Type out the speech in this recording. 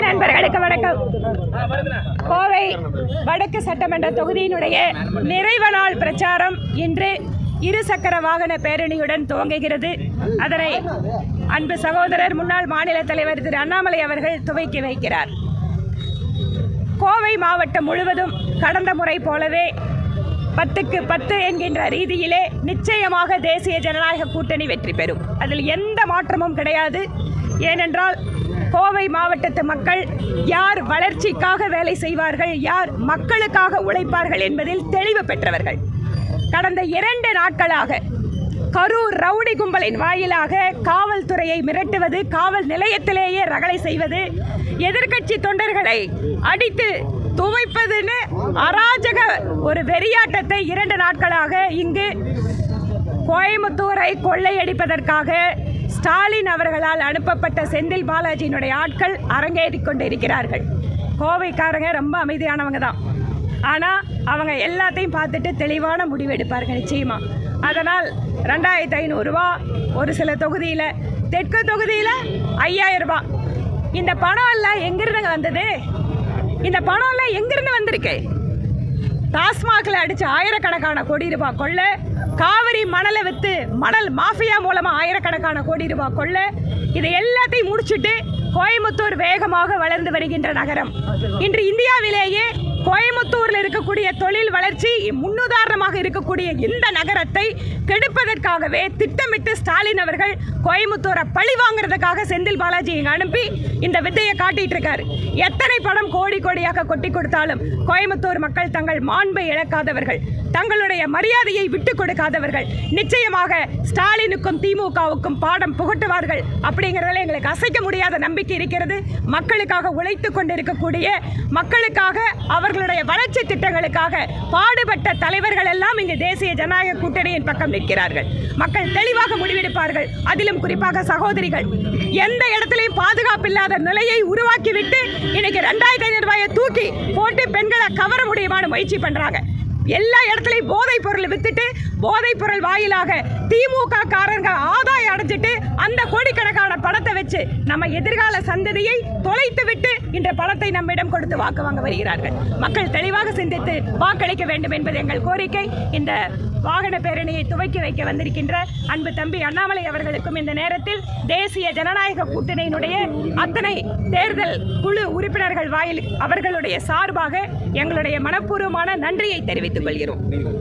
நண்பர்களுக்கு வணக்கம். கோவை வடக்கு சட்டமன்ற தொகுதியினுடைய நிறைவு நாள் பிரச்சாரம் இன்று இருசக்கர வாகன பேரணியுடன் துவங்குகிறது. அதனை அன்பு சகோதரர் முன்னாள் மாநில தலைவர் திரு அண்ணாமலை அவர்கள் துவக்கி வைக்கிறார். கோவை மாவட்டம் முழுவதும் கடந்த முறை போலவே 10க்கு 10 என்கின்ற ரீதியிலே நிச்சயமாக தேசிய ஜனநாயக கூட்டணி வெற்றி பெறும். அதில் எந்த மாற்றமும் கிடையாது. ஏனென்றால் கோவை மாவட்டத்து மக்கள் யார் வளர்ச்சிக்காக வேலை செய்வார்கள், யார் மக்களுக்காக உழைப்பார்கள் என்பதில் தெளிவு பெற்றவர்கள். கடந்த 2 நாட்களாக கரூர் ரவுடி கும்பலின் வாயிலாக காவல்துறையை மிரட்டுவது, காவல் நிலையத்திலேயே ரகளை செய்வது, எதிர்க்கட்சி தொண்டர்களை அடித்து துவைப்பதுன்னு அராஜக ஒரு வெறியாட்டத்தை 2 நாட்களாக இங்கு கோயம்புத்தூரை கொள்ளையடிப்பதற்காக ஸ்டாலின் அவர்களால் அனுப்பப்பட்ட செந்தில் பாலாஜியினுடைய ஆட்கள் அரங்கேறிக் கொண்டிருக்கிறார்கள். கோவைக்காரங்க ரொம்ப அமைதியானவங்க தான். ஆனால் அவங்க எல்லாத்தையும் பார்த்துட்டு தெளிவான முடிவு எடுப்பார்கள் நிச்சயமாக. அதனால் 2500 ரூபா, ஒரு சில தொகுதியில், தெற்கு தொகுதியில் 5000 ரூபா. இந்த பணம் எல்லாம் எங்கிருந்து வந்தது? இந்த பணம் எல்லாம் எங்கிருந்து வந்திருக்கு? டாஸ்மாகில் அடித்து ஆயிரக்கணக்கான கோடி ரூபாய் கொள்ள, காவிரி மணலை விற்று மணல் மாஃபியா மூலமாக ஆயிரக்கணக்கான கோடி ரூபாய் கொள்ள, இதை எல்லாத்தையும் முடிச்சுட்டு கோயம்புத்தூர் வேகமாக வளர்ந்து வருகின்ற நகரம். இன்று இந்தியாவிலேயே கோயம்புத்தூரில் இருக்கக்கூடிய தொழில் வளர்ச்சி முன்னுதாரணமாக இருக்கக்கூடிய இந்த நகரத்தை கெடுப்பதற்காகவே திட்டமிட்டு ஸ்டாலின் அவர்கள் கோயம்புத்தூரை பழி வாங்குறதுக்காக செந்தில் பாலாஜி இங்கே அனுப்பி இந்த வித்தையை காட்டிட்டு இருக்காரு. எத்தனை பணம் கோடி கோடியாக கொட்டி கொடுத்தாலும் கோயம்புத்தூர் மக்கள் தங்கள் மாண்பை இழக்காதவர்கள், தங்களுடைய மரியாதையை விட்டு கொடுக்காதவர்கள். நிச்சயமாக ஸ்டாலினுக்கும் திமுகவுக்கும் பாடம் புகட்டுவார்கள். அப்படிங்கிறதுல எங்களுக்கு அசைக்க முடியாத நம்பிக்கை இருக்கிறது. மக்களுக்காக உழைத்து கொண்டிருக்கக்கூடிய, மக்களுக்காக அவர்களுடைய வளர்ச்சி திட்டங்களுக்காக பாடுபட்ட தலைவர்கள் எல்லாம் இங்கு தேசிய ஜனநாயக கூட்டணியின் பக்கம் நிற்கிறார்கள். மக்கள் தெளிவாக முடிவெடுப்பார்கள். அதிலும் குறிப்பாக சகோதரிகள் எந்த இடத்திலையும் பாதுகாப்பில்லாத நிலையை உருவாக்கிவிட்டு இன்னைக்கு 2500 ரூபாயை தூக்கி போட்டு பெண்களை கவர முடியுமான முயற்சி பண்றாங்க. எல்லா இடத்துலையும் போதைப் பொருள் வித்துட்டு, போதைப் பொருள் வாயிலாக திமுக காரங்க ஆதாயம் அடைஞ்சிட்டு அந்த கோடிக்கணக்கான பணத்தை வச்சு நம்ம எதிர்கால சந்ததியை தொலைத்து விட்டு இந்த பணத்தை நம்மிடம் கொடுத்து வாக்கு வாங்க வருகிறார்கள். மக்கள் தெளிவாக சிந்தித்து வாக்களிக்க வேண்டும் என்பது எங்கள் கோரிக்கை. இந்த வாகன பேரணியை துவக்கி வைக்க வந்திருக்கின்ற அன்பு தம்பி அண்ணாமலை அவர்களுக்கும் இந்த நேரத்தில் தேசிய ஜனநாயக கூட்டணியினுடைய அத்தனை தேர்தல் குழு உறுப்பினர்கள் வாயில் அவர்களுடைய சார்பாக எங்களுடைய மனப்பூர்வமான நன்றியை தெரிவித்துக் கொள்கிறோம்.